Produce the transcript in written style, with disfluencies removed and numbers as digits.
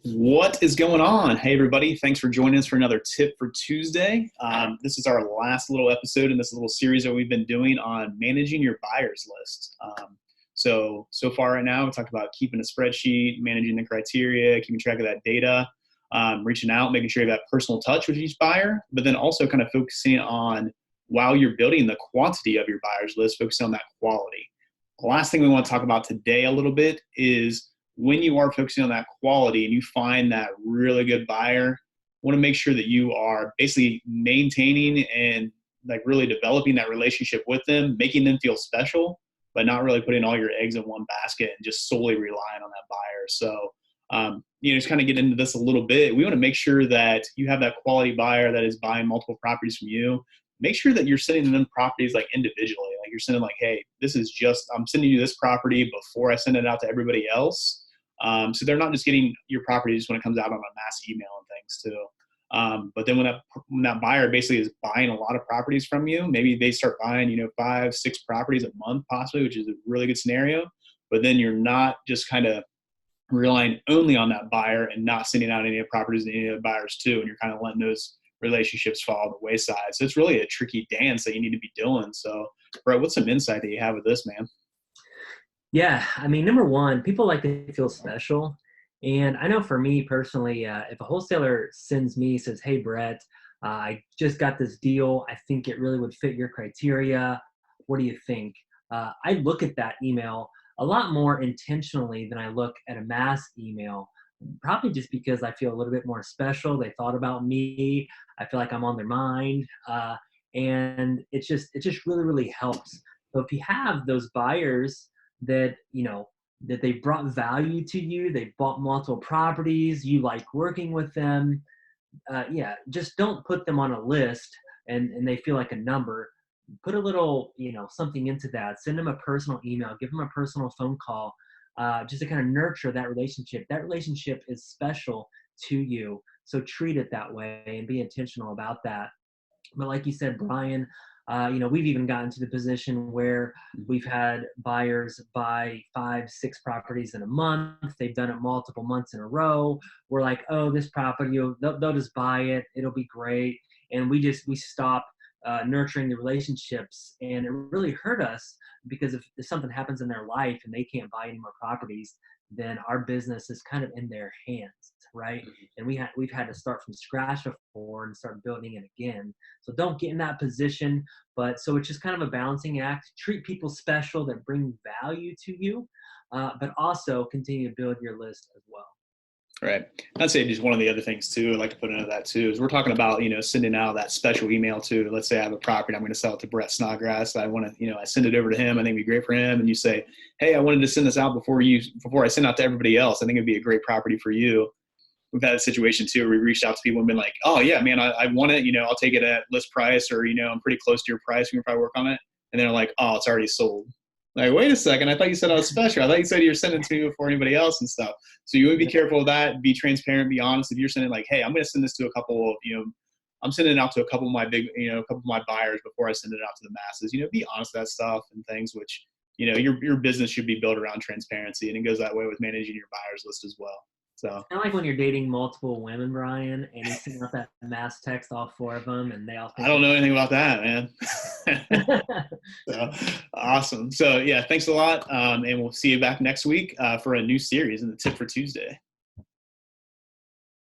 What is going on? Hey, everybody. Thanks for joining us for another Tip for Tuesday. This is our last little episode in this little series that we've been doing on managing your buyers list. So far right now, we talked about keeping a spreadsheet, managing the criteria, keeping track of that data, reaching out, making sure you have that personal touch with each buyer, but then also kind of focusing on, while you're building the quantity of your buyers list, focusing on that quality. The last thing we want to talk about today a little bit is when you are focusing on that quality and you find that really good buyer, want to make sure that you are basically maintaining and like really developing that relationship with them, making them feel special, but not really putting all your eggs in one basket and just solely relying on that buyer. So, just kind of get into this a little bit. We want to make sure that you have that quality buyer that is buying multiple properties from you. Make sure that you're sending them properties like individually. Like you're sending like, hey, I'm sending you this property before I send it out to everybody else. So they're not just getting your property just when it comes out on a mass email and things too. But then when that buyer basically is buying a lot of properties from you, maybe they start buying, 5, 6 properties a month possibly, which is a really good scenario. But then you're not just kind of relying only on that buyer and not sending out any properties to any other buyers too. And you're kind of letting those relationships fall to the wayside. So it's really a tricky dance that you need to be doing. So Brett, what's some insight that you have with this, man? Yeah, I mean, number one, people like to feel special. And I know for me personally, if a wholesaler says, hey, Brett, I just got this deal. I think it really would fit your criteria. What do you think? I look at that email a lot more intentionally than I look at a mass email, probably just because I feel a little bit more special. They thought about me. I feel like I'm on their mind. And it just really, really helps. So if you have those buyers that that they brought value to you, they bought multiple properties, you like working with them, just don't put them on a list and they feel like a number. Put a little something into that. Send them a personal email, give them a personal phone call, just to kind of nurture that relationship. That relationship is special to you, so treat it that way and be intentional about that. But like you said, Brian, we've even gotten to the position where we've had buyers buy 5, 6 properties in a month. They've done it multiple months in a row. We're like, oh, this property, they'll just buy it. It'll be great. And we stop nurturing the relationships. And it really hurt us because if something happens in their life and they can't buy any more properties, then our business is kind of in their hands, right? And we've had to start from scratch before and start building it again. So don't get in that position. But so it's just kind of a balancing act. Treat people special that bring value to you, but also continue to build your list as well. Right. I'd say just one of the other things too, I'd like to put into that too, is we're talking about, sending out that special email to, let's say I have a property, I'm going to sell it to Brett Snodgrass. I want to, I send it over to him. I think it'd be great for him. And you say, hey, I wanted to send this out before I send out to everybody else. I think it'd be a great property for you. We've had a situation too, where we reached out to people and been like, oh yeah, man, I want it, I'll take it at list price, or, I'm pretty close to your price. We can probably work on it. And they're like, oh, it's already sold. Like, wait a second. I thought you said I was special. I thought you said you were sending to before anybody else and stuff. So you would be careful of that. Be transparent. Be honest. If you're sending like, hey, I'm going to send this to a couple of, I'm sending it out to a couple of my a couple of my buyers before I send it out to the masses. Be honest with that stuff and things, which, your business should be built around transparency, and it goes that way with managing your buyers list as well. So kind of like when you're dating multiple women, Brian, and you send out that mass text, all 4 of them, and they all. I don't know anything about that, man. So, awesome. So yeah, thanks a lot, and we'll see you back next week for a new series in the Tip for Tuesday.